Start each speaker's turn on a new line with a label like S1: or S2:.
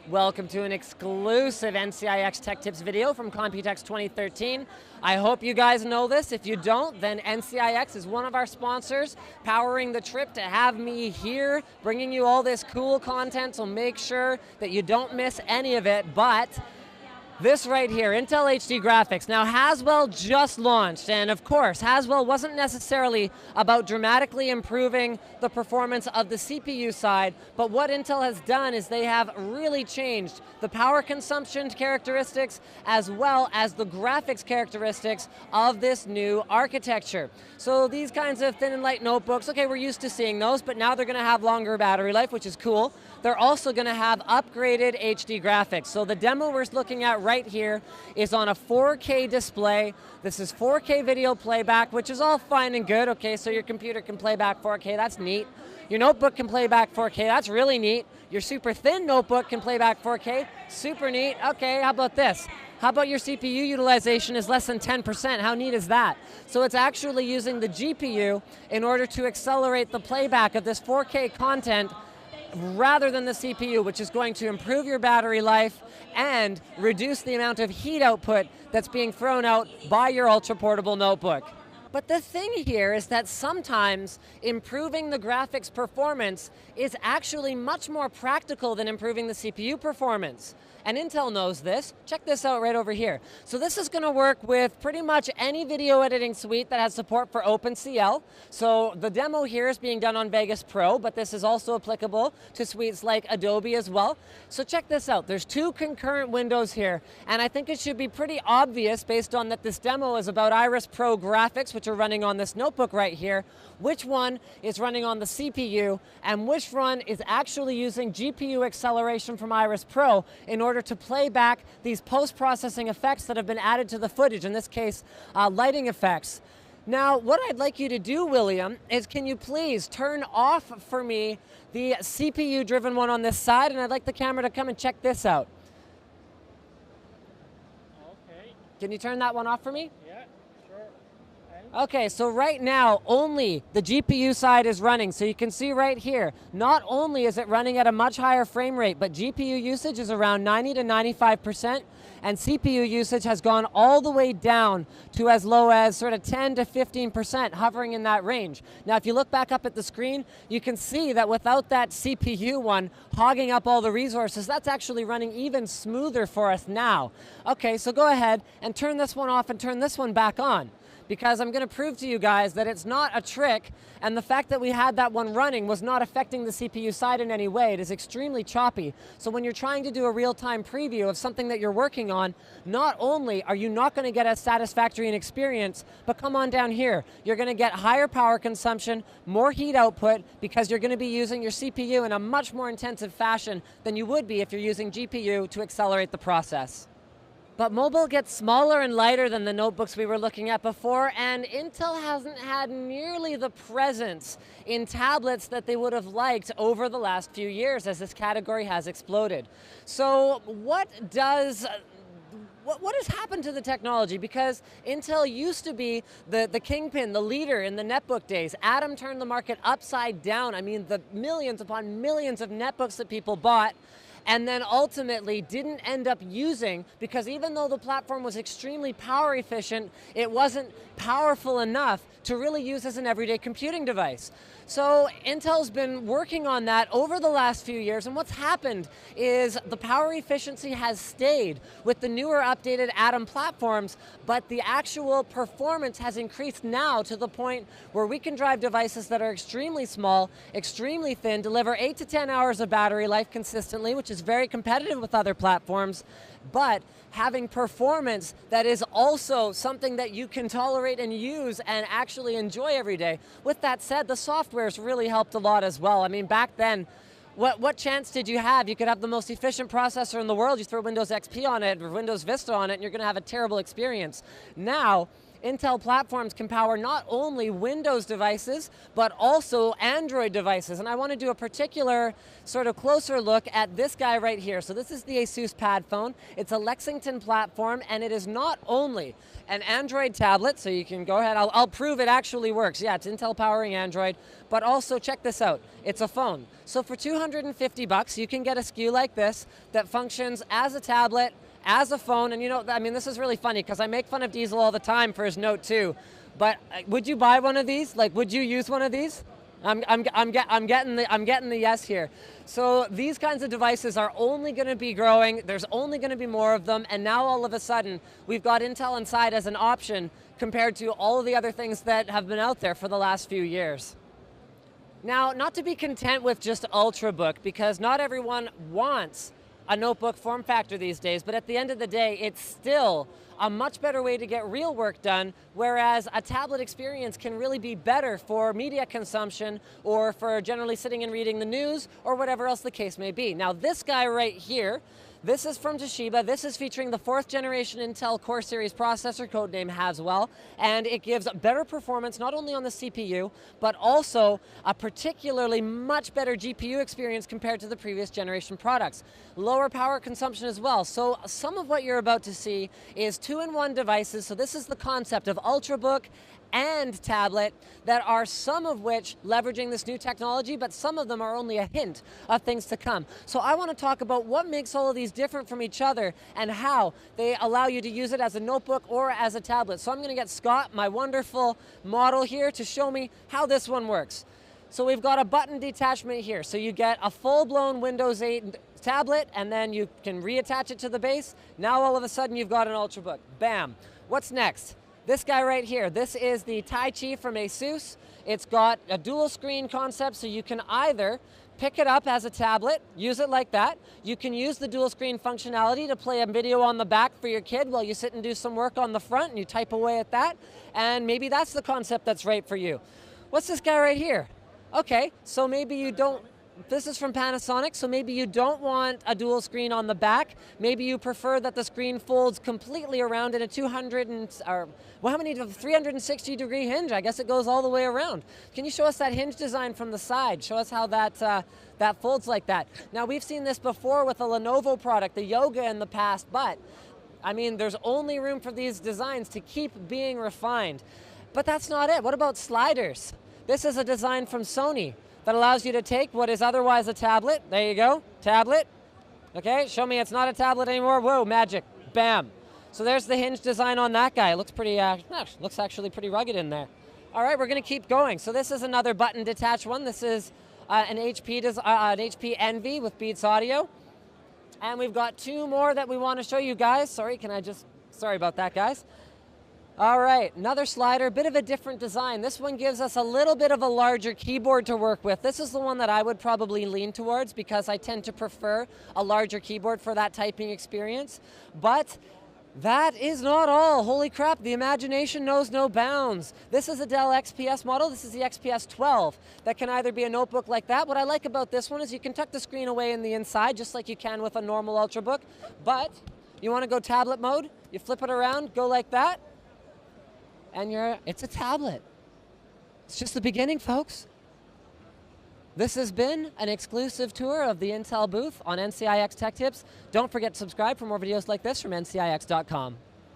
S1: Welcome to an exclusive NCIX Tech Tips video from Computex 2013. I hope you guys know this. If you don't, then NCIX is one of our sponsors, powering the trip to have me here, bringing you all this cool content, so make sure that you don't miss any of it. But this right here, Intel HD graphics. Now Haswell just launched, and of course, Haswell wasn't necessarily about dramatically improving the performance of the CPU side, but what Intel has done is they have really changed the power consumption characteristics as well as the graphics characteristics of this new architecture. So these kinds of thin and light notebooks, okay, we're used to seeing those, but now they're going to have longer battery life, which is cool. They're also going to have upgraded HD graphics. So the demo we're looking at right here is on a 4K display. This is 4K video playback, which is all fine and good. Okay, so your computer can play back 4K, that's neat. Your notebook can play back 4K, that's really neat. Your super thin notebook can play back 4K, super neat. Okay, how about this? How about your CPU utilization is less than 10%? How neat is that? So it's actually using the GPU in order to accelerate the playback of this 4K content rather than the CPU, which is going to improve your battery life and reduce the amount of heat output that's being thrown out by your ultra-portable notebook. But the thing here is that sometimes improving the graphics performance is actually much more practical than improving the CPU performance. And Intel knows this. Check this out right over here. So this is going to work with pretty much any video editing suite that has support for OpenCL. So the demo here is being done on Vegas Pro, but this is also applicable to suites like Adobe as well. So check this out. There's two concurrent windows here, and I think it should be pretty obvious based on that this demo is about Iris Pro graphics, which are running on this notebook right here, which one is running on the CPU, and which one is actually using GPU acceleration from Iris Pro in order to play back these post-processing effects that have been added to the footage, in this case, lighting effects. Now, what I'd like you to do, William, is can you please turn off for me the CPU-driven one on this side, and I'd like the camera to come and check this out.
S2: Okay.
S1: Can you turn that one off for me?
S2: Yeah, sure.
S1: Okay, so right now, only the GPU side is running. So you can see right here, not only is it running at a much higher frame rate, but GPU usage is around 90 to 95%, and CPU usage has gone all the way down to as low as sort of 10 to 15%, hovering in that range. Now, if you look back up at the screen, you can see that without that CPU one hogging up all the resources, that's actually running even smoother for us now. Okay, so go ahead and turn this one off and turn this one back on, because I'm going to prove to you guys that it's not a trick, and the fact that we had that one running was not affecting the CPU side in any way. It is extremely choppy. So when you're trying to do a real-time preview of something that you're working on, not only are you not going to get as satisfactory an experience, but come on down here. You're going to get higher power consumption, more heat output, because you're going to be using your CPU in a much more intensive fashion than you would be if you're using GPU to accelerate the process. But mobile gets smaller and lighter than the notebooks we were looking at before, and Intel hasn't had nearly the presence in tablets that they would have liked over the last few years as this category has exploded. So what has happened to the technology? Because Intel used to be the kingpin, the leader in the netbook days. Atom turned the market upside down. I mean, the millions upon millions of netbooks that people bought and then ultimately didn't end up using, because even though the platform was extremely power efficient, it wasn't powerful enough to really use as an everyday computing device. So Intel's been working on that over the last few years, and what's happened is the power efficiency has stayed with the newer updated Atom platforms, but the actual performance has increased now to the point where we can drive devices that are extremely small, extremely thin, deliver 8 to 10 hours of battery life consistently, which is very competitive with other platforms, but having performance that is also something that you can tolerate and use and actually enjoy every day. With that said, the software's really helped a lot as well. I mean, back then, what chance did you have? You could have the most efficient processor in the world, you throw Windows XP on it or Windows Vista on it, and you're going to have a terrible experience. Now, Intel platforms can power not only Windows devices, but also Android devices. And I want to do a particular sort of closer look at this guy right here. So this is the Asus Pad phone. It's a Lexington platform, and it is not only an Android tablet, so you can go ahead, I'll prove it actually works. Yeah, it's Intel powering Android, but also check this out, it's a phone. So for $250, you can get a SKU like this that functions as a tablet, as a phone, and you know, I mean, this is really funny because I make fun of Diesel all the time for his Note 2, but would you buy one of these? Like, would you use one of these? I'm getting the yes here. So these kinds of devices are only going to be growing. There's only going to be more of them, and now all of a sudden we've got Intel inside as an option compared to all of the other things that have been out there for the last few years. Now, not to be content with just Ultrabook, because not everyone wants a notebook form factor these days, but at the end of the day, it's still a much better way to get real work done, whereas a tablet experience can really be better for media consumption or for generally sitting and reading the news or whatever else the case may be. Now this guy right here, this is from Toshiba. This is featuring the 4th generation Intel Core Series processor, codename Haswell, and it gives better performance not only on the CPU, but also a particularly much better GPU experience compared to the previous generation products. Lower power consumption as well. So some of what you're about to see is 2-in-1 devices. So this is the concept of Ultrabook and tablet that are some of which leveraging this new technology, but some of them are only a hint of things to come. So I want to talk about what makes all of these different from each other and how they allow you to use it as a notebook or as a tablet. So I'm going to get Scott, my wonderful model here, to show me how this one works. So we've got a button detachment here. So you get a full-blown Windows 8 tablet, and then you can reattach it to the base. Now all of a sudden you've got an Ultrabook. Bam. What's next? This guy right here, this is the Tai Chi from Asus. It's got a dual screen concept, so you can either pick it up as a tablet, use it like that. You can use the dual screen functionality to play a video on the back for your kid while you sit and do some work on the front and you type away at that. And maybe that's the concept that's right for you. What's this guy right here? Okay, so maybe you don't, this is from Panasonic, so maybe you don't want a dual screen on the back. Maybe you prefer that the screen folds completely around in a 360-degree hinge. I guess it goes all the way around. Can you show us that hinge design from the side? Show us how that folds like that. Now, we've seen this before with a Lenovo product, the Yoga, in the past, but I mean, there's only room for these designs to keep being refined. But that's not it. What about sliders? This is a design from Sony that allows you to take what is otherwise a tablet. There you go, tablet. Okay, show me it's not a tablet anymore. Whoa, magic, bam. So there's the hinge design on that guy. It looks pretty, looks actually pretty rugged in there. All right, we're gonna keep going. So this is another button detached one. This is an HP Envy with Beats Audio. And we've got 2 more that we wanna show you guys. Sorry about that, guys. All right, another slider, bit of a different design. This one gives us a little bit of a larger keyboard to work with. This is the one that I would probably lean towards because I tend to prefer a larger keyboard for that typing experience. But that is not all. Holy crap, the imagination knows no bounds. This is a Dell XPS model. This is the XPS 12 that can either be a notebook like that. What I like about this one is you can tuck the screen away in the inside just like you can with a normal Ultrabook. But you want to go tablet mode, you flip it around, go like that, and it's a tablet. It's just the beginning, folks. This has been an exclusive tour of the Intel booth on NCIX Tech Tips. Don't forget to subscribe for more videos like this from NCIX.com.